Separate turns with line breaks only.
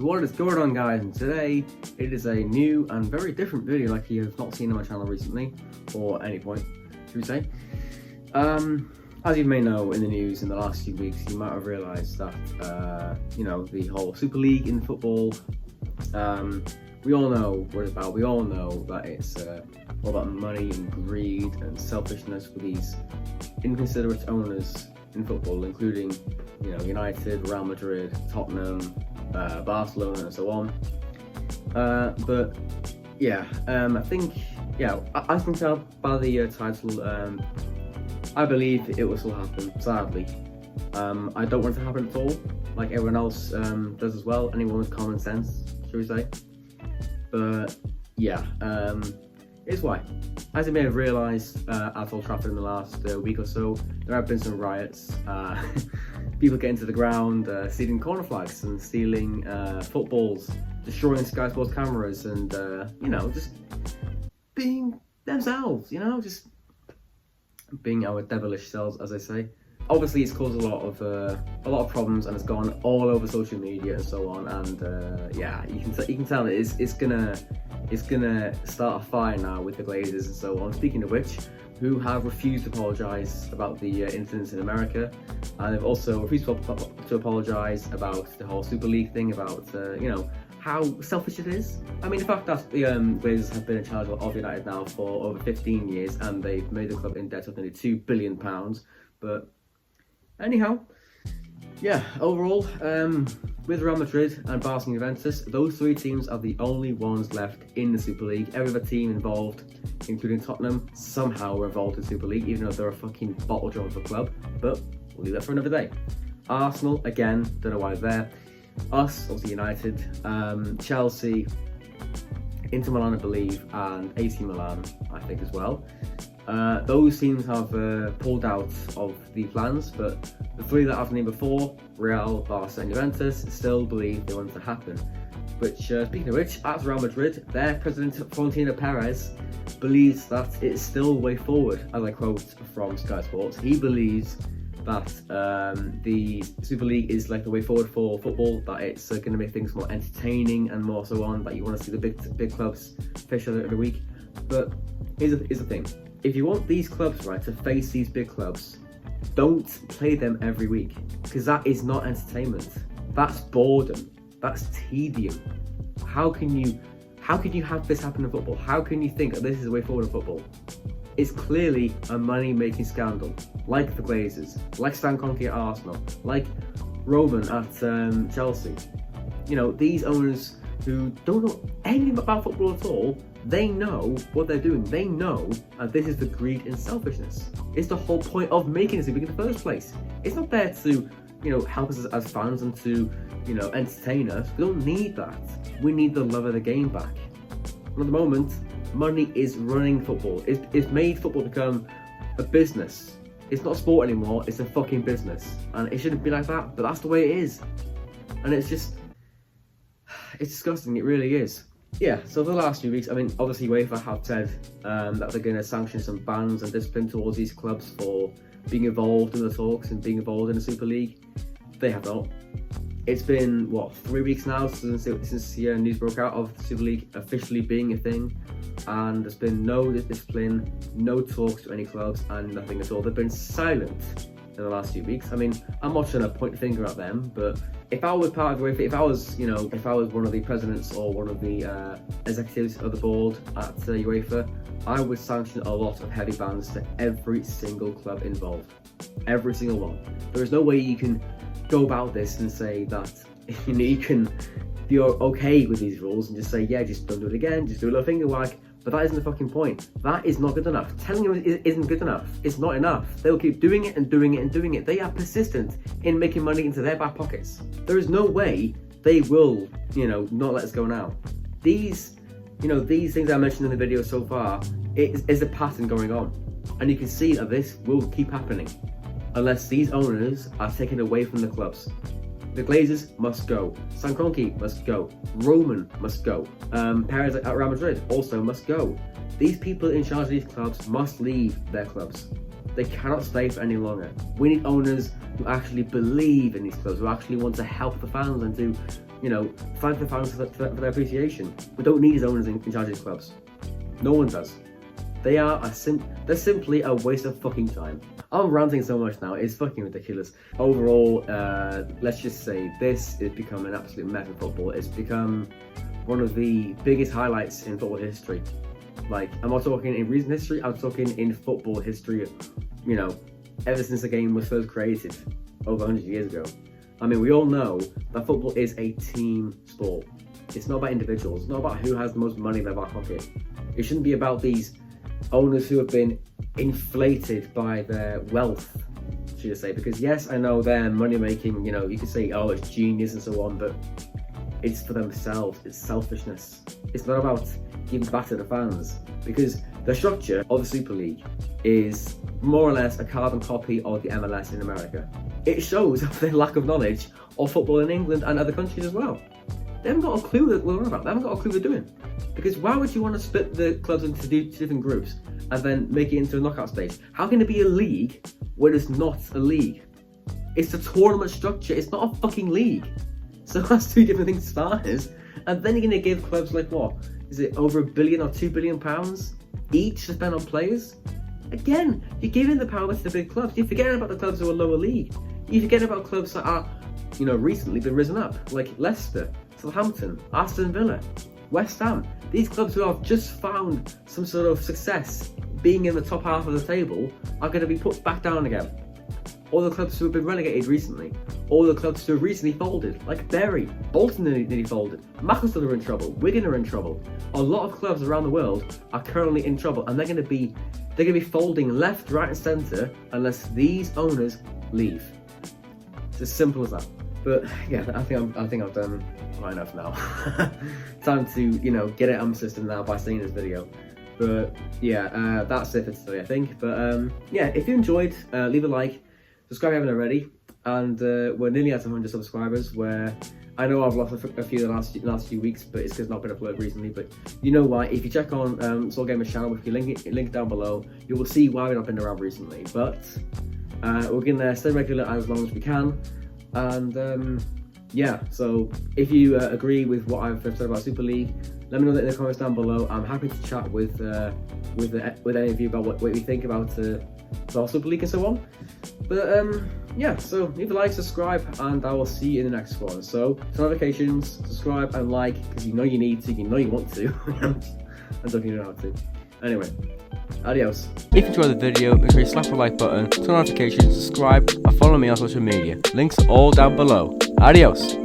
So what is going on, guys? And today it is a new and very different video like you have not seen on my channel recently, or any point, should we say. As you may know, in the news in the last few weeks, you might have realised that, the whole Super League in football, we all know what it's about. We all know that it's all about money and greed and selfishness for these inconsiderate owners in football, including, United, Real Madrid, Tottenham, Barcelona and so on. I think, I can tell by the title, I believe it will still happen, sadly. I don't want it to happen at all, like everyone else does as well, anyone with common sense, should we say. But here's why. As you may have realised at Old Trafford in the last week or so, there have been some riots. People get into the ground, stealing corner flags and stealing footballs, destroying Sky Sports cameras, and just being themselves. Just being our devilish selves, as I say. Obviously, it's caused a lot of problems, and it's gone all over social media and so on. And you can tell it's gonna start a fire now with the Glazers and so on. Speaking of which, who have refused to apologise about the incidents in America, and they've also refused to apologise about the whole Super League thing, about how selfish it is. I mean, the fact that the Glazers have been in charge of United now for over 15 years, and they've made the club in debt of nearly £2 billion. But anyhow, overall, with Real Madrid and Barcelona and Juventus, those three teams are the only ones left in the Super League. Every other team involved, including Tottenham, somehow were involved in the Super League, even though they're a fucking bottle job of a club. But we'll leave that for another day. Arsenal, again, don't know why they're there. Us, obviously United, Chelsea, Inter Milan, I believe, and AC Milan, I think, as well. Those teams have pulled out of the plans, but the three that I've named before, Real, Barca and Juventus, still believe they want it to happen. Which, speaking of which, at Real Madrid, their president Florentino Perez believes that it's still the way forward, as I quote from Sky Sports. He believes that the Super League is like the way forward for football, that it's going to make things more entertaining and more so on, that you want to see the big clubs face each other every week. But here's the thing. If you want these clubs, right, to face these big clubs, don't play them every week, because that is not entertainment. That's boredom. That's tedium. How can you have this happen in football? How can you think that this is the way forward in football? It's clearly a money-making scandal, like the Glazers, like Stan Kroenke at Arsenal, like Roman at Chelsea. These owners who don't know anything about football at all, they know what they're doing. They know that this is the greed and selfishness. It's the whole point of making this in the first place. It's not there to, help us as fans and to, entertain us. We don't need that. We need the love of the game back. And at the moment, money is running football. It's made football become a business. It's not sport anymore, it's a fucking business. And it shouldn't be like that, but that's the way it is. And it's disgusting, it really is. So for the last few weeks, obviously UEFA have said that they're going to sanction some bans and discipline towards these clubs for being involved in the talks and being involved in the Super League. They have not. It's been, 3 weeks now since the news broke out of the Super League officially being a thing, and there's been no discipline, no talks to any clubs, and nothing at all. They've been silent in the last few weeks. I'm not trying to point the finger at them, but if I was part of UEFA, if I was one of the presidents or one of the executives of the board at UEFA, I would sanction a lot of heavy bans to every single club involved. Every single one. There is no way you can go about this and say that you can be okay with these rules and just say, just don't do it again, just do a little finger wag. But that isn't the fucking point. That is not good enough. Telling them it isn't good enough. It's not enough. They'll keep doing it and doing it and doing it. They are persistent in making money into their back pockets. There is no way they will, not let us go now. These things I mentioned in the video so far, it is a pattern going on. And you can see that this will keep happening unless these owners are taken away from the clubs. The Glazers must go. Stan Kroenke must go. Roman must go. Perez at Real Madrid also must go. These people in charge of these clubs must leave their clubs. They cannot stay for any longer. We need owners who actually believe in these clubs, who actually want to help the fans and to you know, thank the fans for their appreciation. We don't need his owners in charge of these clubs. No one does. They're simply a waste of fucking time. I'm ranting so much now, it's fucking ridiculous. Overall, let's just say this has become an absolute mess of football. It's become one of the biggest highlights in football history. Like, I'm not talking in recent history, I'm talking in football history, you know, ever since the game was first created over 100 years ago. I mean, we all know that football is a team sport. It's not about individuals, it's not about who has the most money in their back pocket. It shouldn't be about these owners who have been inflated by their wealth, should I say, because yes, I know they're money making, you know, you could say, oh, it's genius and so on, but it's for themselves, it's selfishness. It's not about giving back to the fans, because the structure of the Super League is more or less a carbon copy of the MLS in America. It shows their lack of knowledge of football in England and other countries as well. They haven't got a clue what they're on about. They haven't got a clue what they're doing. Because why would you want to split the clubs into different groups and then make it into a knockout stage? How can it be a league when it's not a league? It's a tournament structure. It's not a fucking league. So that's two different things to start as. And then you're going to give clubs like what? Is it over £1 billion or £2 billion each to spend on players? Again, you're giving the power to the big clubs. You're forgetting about the clubs who are lower league. You forget about clubs that are, you know, recently been risen up, like Leicester, Southampton, Aston Villa, West Ham. These clubs who have just found some sort of success being in the top half of the table are going to be put back down again. All the clubs who have been relegated recently, all the clubs who have recently folded, like Bury, Bolton nearly folded, Macclesfield are in trouble, Wigan are in trouble. A lot of clubs around the world are currently in trouble, and they're going to be folding left, right, and centre unless these owners leave. It's as simple as that. But yeah, I think I've done quite enough now. Time to, you know, get it on my system now by seeing this video. But yeah, that's it for today, I think. But yeah, if you enjoyed, leave a like, subscribe if you haven't already, and we're nearly at 100 subscribers. Where I know I've lost a few the last few weeks, but it's because not been uploaded recently. But you know why? If you check on Soul Gamer's channel, if you link down below, you will see why we've not been around recently. But we're gonna stay regular as long as we can. And yeah, so if you agree with what I've said about Super League, let me know that in the comments down below. I'm happy to chat with any of you about what you think about Super League and so on. But yeah, so leave a like, subscribe, and I will see you in the next one. So notifications, subscribe and like, because you know you need to, you know you want to. I don't even know how to. Anyway, adios. If you enjoyed the video, make sure you slap the like button, turn on notifications, subscribe, and follow me on social media. Links are all down below. Adios.